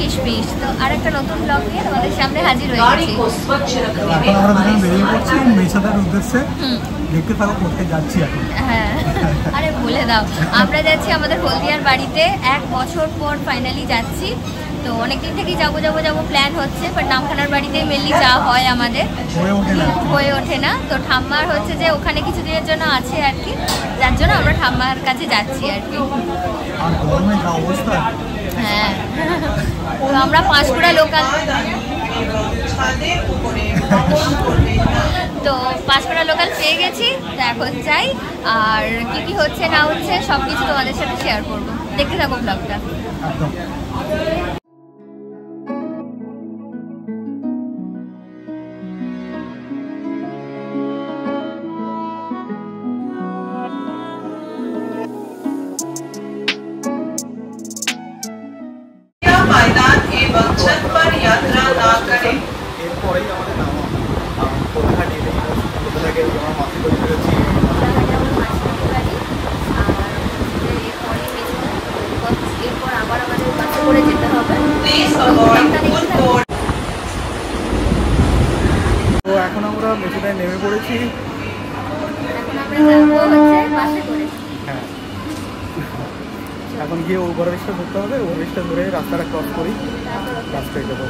কিশমিশ। তো আরেকটা নতুন ব্লগ নিয়ে তোমাদের সামনে হাজির হয়ে গেছি। দেখতে থাকো কোথায় যাচ্ছি এখন। হ্যাঁ, আরে বলে দাও, আমরা যাচ্ছি আমাদের হলদিয়ার বাড়িতে। 1 বছর পর ফাইনালি যাচ্ছি। তো অনেকদিন থেকেই যাবো প্ল্যান হচ্ছে, বাট নামখানার বাড়িতেই মেনলি যাওয়া হয় আমাদের, হয়ে ওঠে না। তো ঠাম্মার হচ্ছে যে ওখানে কিছুদিনের জন্য আছে আর কি, যার জন্য আমরা ঠাম্মার কাছে যাচ্ছি আর কি। হ্যাঁ, তো আমরা পাঁশকুড়া লোকাল, তো পাঁশকুড়া লোকাল পেয়ে গেছি। তো এখন যাই, আর কি হচ্ছে না হচ্ছে সব কিছু তোমাদের সাথে শেয়ার করবো। দেখতে থাকো ব্লগটা। मैदान एवं छत पर यात्रा न करें। তো এখন আমরা মেচুটায় নেমে পড়েছি। হ্যাঁ, এখন গিয়ে ওভারব্রিজটা ধরতে হবে। ওভারব্রিজটা ধরে রাস্তাটা ক্রস করি, রাস্তায় যাবো।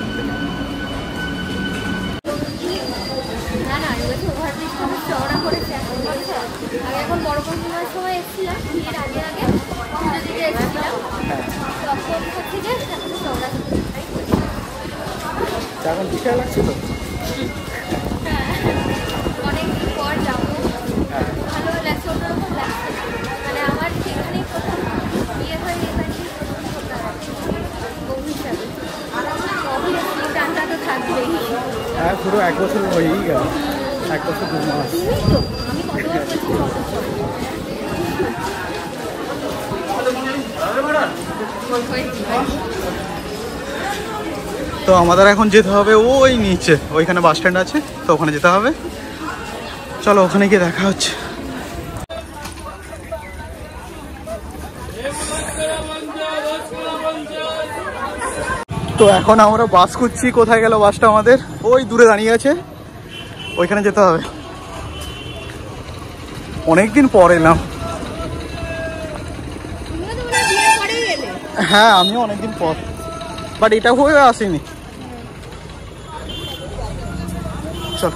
এখন বড় পূর্ণিমার সময় এসেছিলাম, বিয়ের আগে পুজো দিতে এসেছিলাম, তখন হচ্ছে যে চওড়া এখন বিশাল লাগছে তো। অনেকদিন পর যাবো, ভালো লাগছে, অন্যরকম লাগছে। মানে আমার সেখানেই প্রথম বিয়ে হয়ে এবারই বউ হিসাবে টানটা তো থাকবেই। হ্যাঁ, পুরো 1 বছর হয়েই গেল, 1 বছর 2 মাস। তো আমাদের এখন যেতে হবে ওই নিচে, ওইখানে বাস স্ট্যান্ড আছে, তো ওখানে যেতে হবে। চলো ওখানে গিয়ে দেখা হচ্ছে। তো এখন আমরা বাস খুঁজছি, কোথায় গেল বাসটা আমাদের? ওই দূরে দাঁড়িয়ে আছে, ওইখানে যেতে হবে। অনেকদিন পর এলাম। হ্যাঁ, আমিও অনেকদিন পর, বাট এটা হয়ে আসেনি। চল।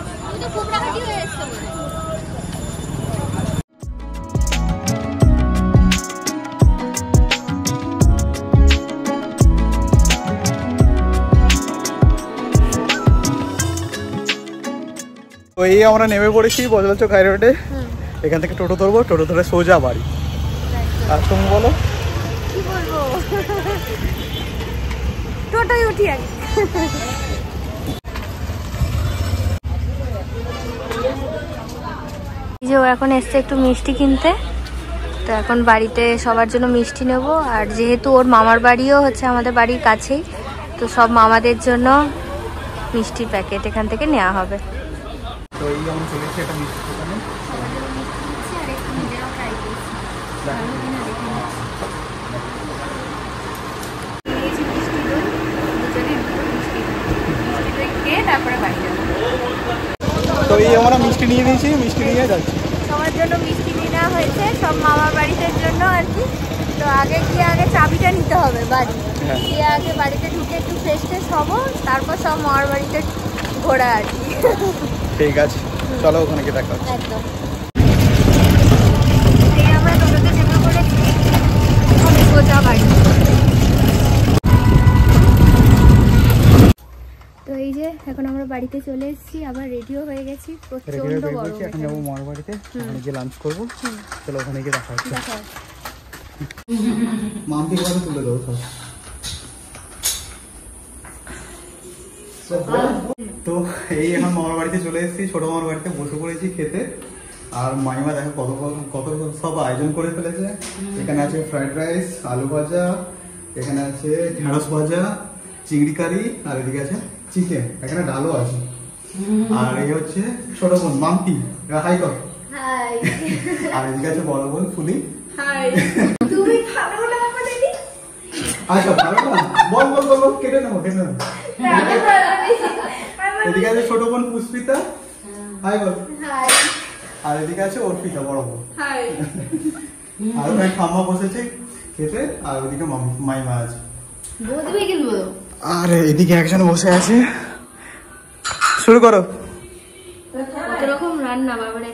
তো এই আমরা নেমে পড়েছি বজলচক হাই রোডে। এখান থেকে টোটো ধরবো, টোটো ধরে সোজা বাড়ি। আর তুমি বলো? কি বলবো, টোটোই উঠি আগে। যে ও এখন এসছে একটু মিষ্টি কিনতে, তো এখন বাড়িতে সবার জন্য মিষ্টি নেব। আর যেহেতু ওর মামার বাড়িও হচ্ছে আমাদের বাড়ির কাছেই, তো সব মামাদের জন্য মিষ্টির প্যাকেট এখান থেকে নেওয়া হবে। তো এই আমরা চলেছি একটা মিষ্টি দোকানে। তো এই আমরা মিষ্টি নিয়ে নিয়েছি, মিষ্টি নিয়ে যাচ্ছি। সবার জন্য মিষ্টি নেওয়া হয়েছে, সব মামার বাড়িতে জন্য আর কি। তো আগে গিয়ে চাবিটা নিতে হবে বাড়ি, গিয়ে আগে বাড়িতে ঢুকে একটু ফ্রেশ ট্রেশ হবো, তারপর সব মামার বাড়িতে ঘোরা আর কি। ঠিক আছে, চলো ওখানে গিয়ে দেখা হচ্ছে। একদম। আমরা টোটোতে চেপে পড়েছি, সোজা বাড়ি। তো এই যে এখন আমরা বাড়িতে চলে এসেছি, আবার রেডিও হয়ে গেছি, প্রচন্ড গরম। এখন যাবো মামার বাড়িতে, ওখানে গিয়ে লাঞ্চ করবো। চলো ওখানে গিয়ে দেখা হচ্ছে। মামকে ঘরে তুলে দেবো সব। তো এই এখন মামার বাড়িতে চলে এসেছি, ছোট মামার বাড়িতে বসে পড়েছি খেতে। আর মাইমা দেখো কত সব আয়োজন করে ফেলেছে। এখানে আছে ফ্রাইড রাইস, আলু ভাজা, এখানে আছে ঢেঁড়স ভাজা, চিংড়ি কারি, আর এদিকে আছে চিকেন, এখানে ডালও আছে। আর এই হচ্ছে ছোট বোন মাম্পি, হাই কর। হাই। আর এদিকে আছে বড় বোন ফুলি। হাই। তুমি খাবে না বাবা দিদি? আচ্ছা ভালো না বল বল বল কেটে নেবো এদিকে আছে ছোট বোন পুষ্পিতা হাই বল আর এদিকে আছে অর্পিতা বড় বোন আর ওখানে ঠাম্মা বসেছে খেতে আর ওদিকে মাইমা আছে আর এদিকে একজন বসে আছে শুরু করো রকম রান্না বাবারে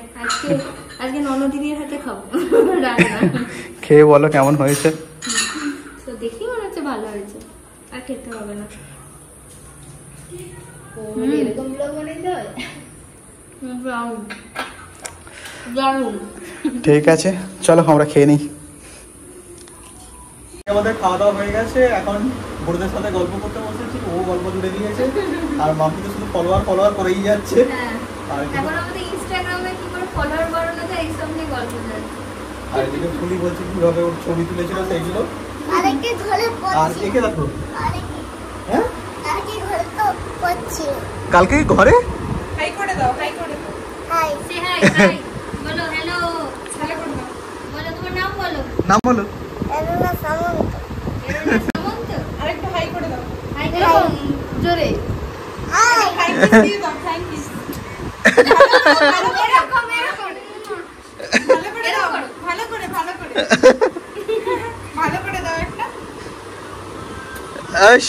আজকে ননদিনীর হাতে খাবো রান্না খেয়ে বলো কেমন হয়েছে তো দেখি মনে হচ্ছে ভালো হয়েছে আর খেতে হবে না এরকম ব্লগ বানাইতে হয় ঠিক আছে চলো আমরা খেয়ে নিই আমাদের খাওয়া দাওয়া হয়ে গেছে এখন বড়দের সাথে গল্প করতে বসেছি ও গল্প জুড়ে দিয়েছে আর মাম্পি তো শুধু ফলোয়ার করেই যাচ্ছে আর এখন আমাদের ইনস্টাগ্রামে কি করে ফলোয়ার বাড়ানো যায় এই সব নিয়ে গল্প চলছে আর এদিকে ফুলি বলছে কিভাবে ওর ছবি তুলেছিল সেইগুলো আরেকে ধরে আর একে দেখো আরেকে হ্যাঁ আরেকে ধরে তো পড়ছি কালকে ঘরে হাই করে দাও হাই করে দাও হাই সে হাই বলো হ্যালো ভালো করে দাও বলো তোমার নাম বলো নাম বলো এরনা সামন্ত সামন্ত আরেকটু হাই করে দাও হাই করো জোরে হাই থ্যাংক ইউ দিয়ে দাও থ্যাংক ইউ ভালো করে এরকম এরকম ভালো করে দাও ভালো করে ভালো করে দাও একটা আশ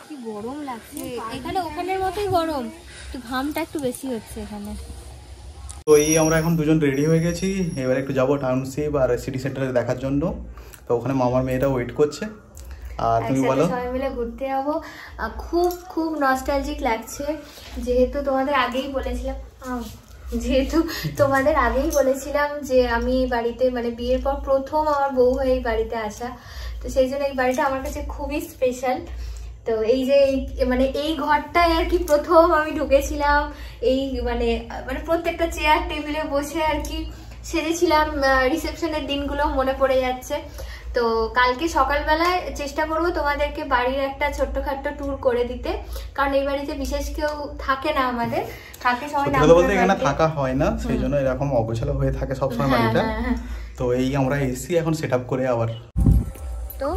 কি গরম লাগছে এখানে ওখানের মতোই গরম একটু ঘামটা একটু বেশি হচ্ছে এখানে তো এই আমরা এখন দুজন রেডি হয়ে গেছি এবার একটু যাবো টাউনশিপ আর সিটি সেন্টারে দেখার জন্য তো ওখানে মামার মেয়েটা ওয়েট করছে আর তুমি বলো সবাই মিলে ঘুরতে যাবো খুব খুব নস্টালজিক লাগছে যেহেতু তোমাদের আগেই বলেছিলাম যে আমি বাড়িতে মানে বিয়ের পর প্রথম আমার বউ হয়ে এই বাড়িতে আসা তো সেই জন্য এই বাড়িটা আমার কাছে খুবই স্পেশাল তো এই যে মানে এই ঘরটায় আর কি প্রথম আমি ঢুকেছিলাম এই মানে মানে প্রত্যেকটা চেয়ার টেবিলে বসে আর কি সেজেছিলাম রিসেপশনের দিনগুলো মনে পড়ে যাচ্ছে তো কালকে সকালবেলায় চেষ্টা করব তোমাদেরকে বাড়ির একটা ছোট্টখাট্ট ট্যুর করে দিতে কারণ এই বাড়িতে বিশেষ কেউ থাকে না আমাদের থাকে সবাই না বলতে এখানে থাকা হয় না সেই জন্য এরকম অগোছালো হয়ে থাকে সবসময় বাড়িটা তো এই আমরা এসি এখন সেট আপ করে আবার তো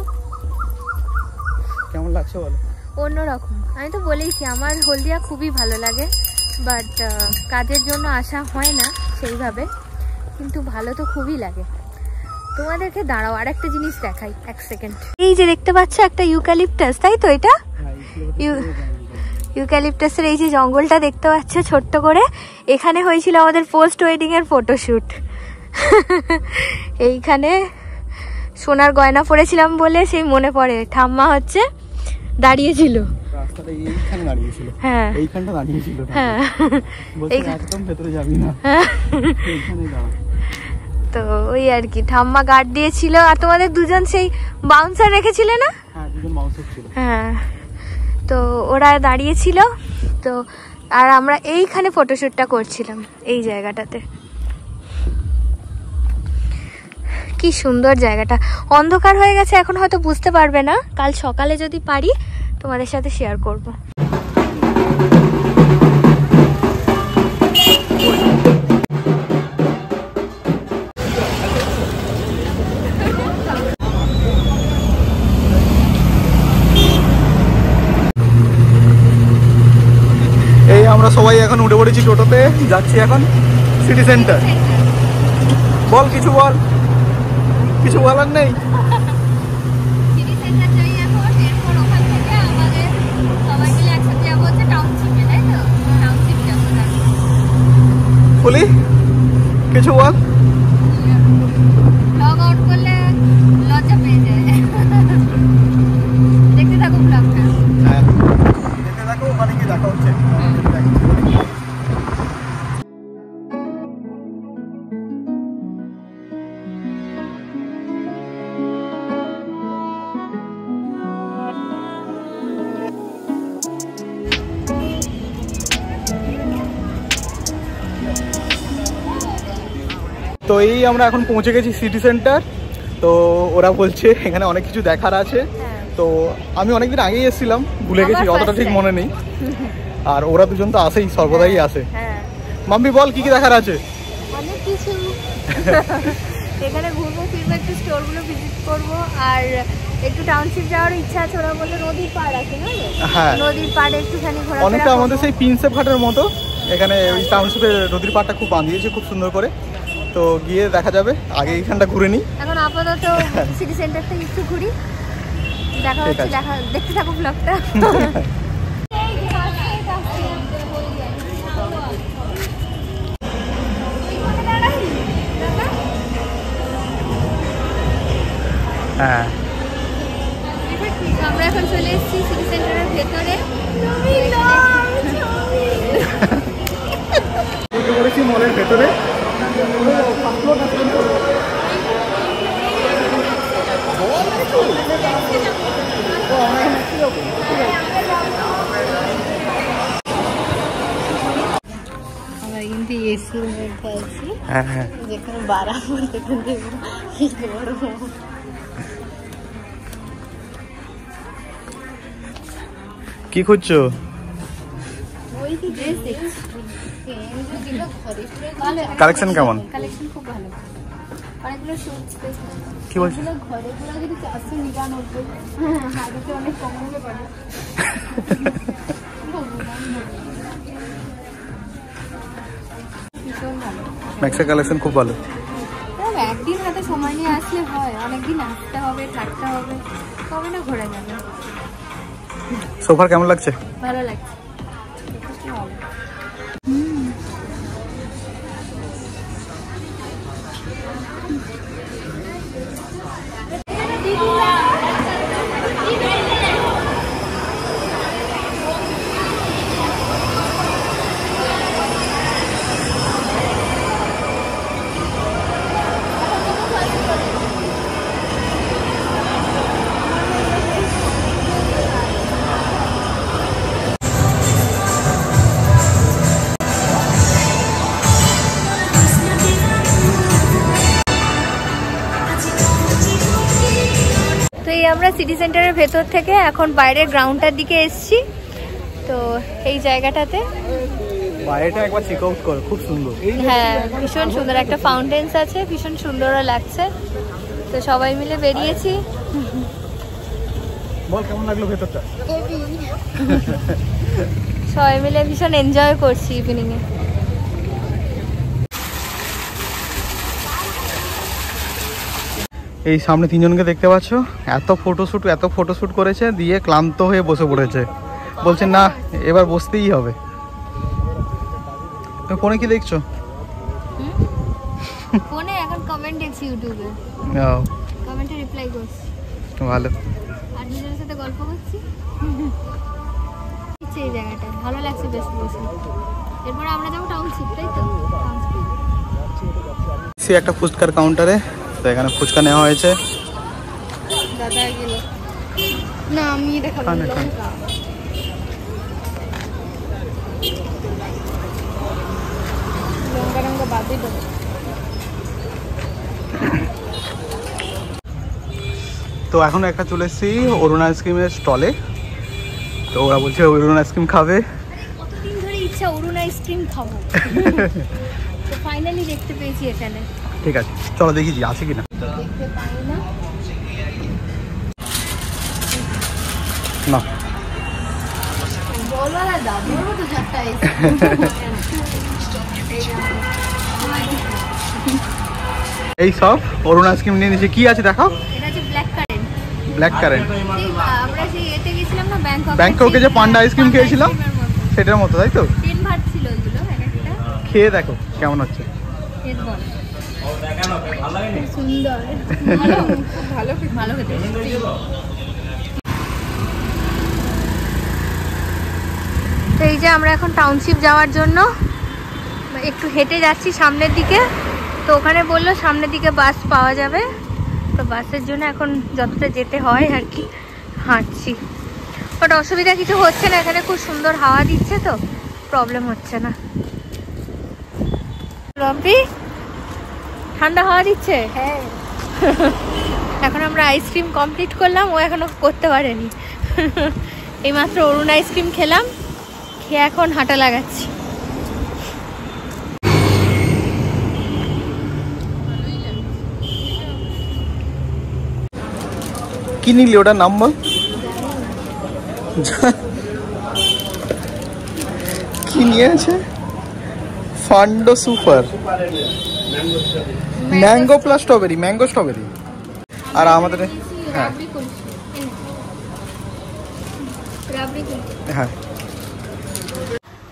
কেমন লাগছে বলো অন্যরকম আমি তো বলেইছি আমার হলদিয়া খুবই ভালো লাগে বাট কাজের জন্য আসা হয় না সেইভাবে কিন্তু ভালো তো খুবই লাগে তোমাদেরকে দাঁড়াও আর একটা জিনিস দেখাই এক সেকেন্ড এই যে দেখতে পাচ্ছ একটা ইউক্যালিপটাস তাই তো এটা ইউক্যালিপটাসের এই যে জঙ্গলটা দেখতে পাচ্ছ ছোট্ট করে এখানে হয়েছিল আমাদের পোস্ট ওয়েডিং এর ফটোশুট এইখানে সোনার গয়না পরেছিলাম বলে সেই মনে পড়ে ঠাম্মা হচ্ছে দাঁড়িয়েছিল রাস্তাটা এইখানে দাঁড়িয়েছিল হ্যাঁ এইখানটা দাঁড়িয়েছিল হ্যাঁ বলতে একদম ভেতরে যাবি না এইখানে দাঁড়া তো ওই আর কি ঠাম্মা গার্ড দিয়েছিল আর তোমাদের দুজন সেই বাউন্সার রেখেছিলে না হ্যাঁ দুজন বাউন্সার ছিল হ্যাঁ তো ওরা দাঁড়িয়েছিল তো আর আমরা এইখানে ফটোশুটটা করছিলাম এই জায়গাটাতে কি সুন্দর জায়গাটা অন্ধকার হয়ে গেছে এখন হয়তো বুঝতে পারবে না কাল সকালে যদি পারি তোমাদের সাথে শেয়ার করব এই আমরা সবাই এখন উঠে পড়েছি টোটোতে যাচ্ছি এখন সিটি সেন্টার বল কিছু বলার নেই বলি কিছু বল ব্লগ আউট করলে লজ্জা পেয়ে যায় দেখতে থাকো ব্লগটা হ্যাঁ দেখতে থাকো ওখানে গিয়ে দেখা হচ্ছে তো এই আমরা এখন পৌঁছে গেছি সিটি সেন্টার তো ওরা বলছে এখানে অনেক কিছু দেখার আছে তো আমি অনেকদিন আগেই এসেছিলাম ভুলে গেছি অতটা ঠিক মনে নেই আর ওরা দুজন তো আসেই, সর্বদাই আসে। হ্যাঁ, মাম্পি বল কি কি দেখার আছে? অনেক কিছু। এখানে ঘুরবো ফিরবো, একটু স্টোরগুলো ভিজিট করবো, আর একটু টাউনশিপ যাওয়ার ইচ্ছা আছে। ওরা বললো নদীর পাড় আছে না, হ্যাঁ নদীর পাড়ে একটুখানি ঘোরাফেরা অনেকটা করবো। আমাদের সেই প্রিন্সেপ ঘাটের মতো এখানে ওই টাউনশিপের নদীর পাড়টা খুব বাঁধিয়েছে খুব সুন্দর করে, তো গিয়ে দেখা যাবে। আগে এইখানটা ঘুরে নিই। এখন আপাতত সিটি সেন্টারটা একটু ঘুরি, দেখা ঠিক হচ্ছে, আছে। দেখতে থাকো ব্লগটা। হ্যাঁ আমরা এখন চলে এসেছি সিটি সেন্টারের ভেতরে। করেছি মলের ভেতরে। আমরা কিন্তু এসির মধ্যে আছি, হ্যাঁ হ্যাঁ যেখানে বাড়াবো সেখানে দেবো। কি খুঁজছো? ওই কি ড্রেস দেখছি। কালেকশন কেমন? কালেকশন খুব ভালো, অনেকগুলো শুটস পেয়েছি। কি বলছো? ঘরে ঘোরা যদি 499, হাজারে অনেক কম হতে পারে। ভীষণ ভালো, ম্যাক্সের কালেকশন খুব ভালো। একদিন হাতে সময় নিয়ে আসলে হয়, অনেকদিন আসতে হবে, থাকতে হবে, তবে না ঘোরা যাবে। সোফার কেমন লাগছে? ভালো লাগছে, যথেষ্ট ভালো। তো এই আমরা সিটি সেন্টারের ভেতর থেকে এখন বাইরের গ্রাউন্ডটার দিকে এসেছি। তো এই জায়গাটাতে বাইরেটা একবার চেক আউট করো, খুব সুন্দর। হ্যাঁ ভীষণ সুন্দর, একটা ফাউন্টেন্স আছে, ভীষণ সুন্দরও লাগছে। তো সবাই মিলে বেরিয়েছি। বল কেমন লাগলো ভেতরটা? সবাই মিলে ভীষণ এনজয় করছি ইভিনিং এ। এই সামনে তিনজনকে দেখতে পাচ্ছ, এত ফটোশুট করেছে, দিয়ে ক্লান্ত হয়ে বসে পড়েছে। বলছেন না এবার বসতেই হবে। তুমি ফোনে কি দেখছো? ফোনে এখন কমেন্ট দেখছি ইউটিউবে, কমেন্টে রিপ্লাই করছি। ভালো। আর দুজনের সাথে গল্প করছি। এই জায়গাটা ভালো লাগছে বেশ বসে। এরপর আমরা যাবো টাউনশিপ, তাই তো? সে একটা ফুচকার কাউন্টারে, তো এখানে ফুচকা নেওয়া হয়েছে। দাদা গেল না, আমি দেখাবো লঙ্কা। লঙ্কা বাদে দেবো। তো এখন একটা চলে এসেছি অরুণ আইসক্রিমের স্টলে। তো ওরা বলছে অরুণ আইসক্রিম খাবে। কতদিন ধরে ইচ্ছা অরুণ আইসক্রিম খাবো, তো ফাইনালি দেখতে পেয়েছি এখানে। ঠিক আছে চলো দেখি যে আছে কিনা। দেখতে পাই না না বলওয়ালা দাম বলবো তো 4টা এই সব অরুণ আইসক্রিম নিয়ে নিয়েছে। কি আছে দেখাও। এটা হচ্ছে ব্ল্যাক কারেন্ট। Black current. আমরা সেই এতে গেছিলাম না, ব্যাংককে যে পান্ডা আইসক্রিম খেয়েছিলাম সেটার মতো, তাই তো? 10 ভাত ছিল ওইগুলো একটা। খেয়ে দেখো কেমন হচ্ছে। খেয়ে বল সুন্দর, ভালো, খুব ভালো, ভালো খেতে। তো এই যে আমরা এখন টাউনশিপ যাওয়ার জন্য একটু হেঁটে যাচ্ছি সামনের দিকে। তো ওখানে বললো সামনের দিকে বাস পাওয়া যাবে, তো বাসের জন্য এখন যতটা যেতে হয় আর কি হাঁটছি। বাট অসুবিধা কিছু হচ্ছে না, এখানে খুব সুন্দর হাওয়া দিচ্ছে, তো প্রবলেম হচ্ছে না। রম্পি ঠান্ডা হাওয়া দিচ্ছে। হ্যাঁ এখন আমরা আইসক্রিম কমপ্লিট করলাম, ও এখনো করতে পারেনি। এইমাত্র অরুণ আইসক্রিম খেলাম, খেয়ে এখন হাঁটা লাগাচ্ছি। কি নিলি ওটার নাম বল? কি নিয়েছে? ফান্ডো super mango plus strawberry, mango strawberry. আর আমাদের হ্যাঁ হ্যাঁ।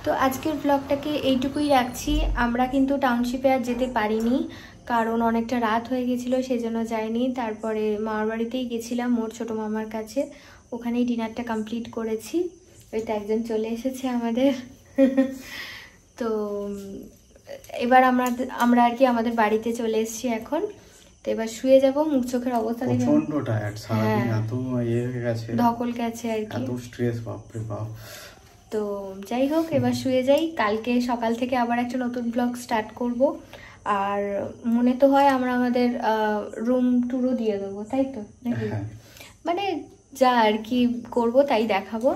তো আজকের ব্লগটাকে এইটুকুই রাখছি। আমরা কিন্তু টাউনশিপে আর যেতে পারিনি, কারণ অনেকটা রাত হয়ে গেছিলো, সেজন্য যাইনি। তারপরে মামার বাড়িতেই গেছিলাম, মোর ছোটো মামার কাছে, ওখানেই ডিনারটা কমপ্লিট করেছি। ওইটা একজন চলে এসেছে আমাদের। তো এবার আমরা আর কি আমাদের বাড়িতে চলে এসেছি এখন। তো এবার শুয়ে যাব। মুখ চোখের অবস্থা দেখে প্রচন্ড টায়ার্ড, সারাদিন এত ইয়ে হয়ে গেছে, ধকল গেছে আর কি, এত স্ট্রেস, বাপরে বাপ। তো যাই হোক, এবার শুয়ে যাই। কালকে সকাল থেকে আবার একটা নতুন ব্লগ স্টার্ট করব। আর মনে তো হয় আমরা আমাদের রুম ট্যুরও দিয়ে দেবো, তাই তো নাকি? মানে যা আর কি করবো তাই দেখাবো।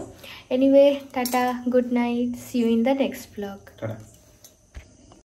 Anyway, tata, good night, see you in the next blog.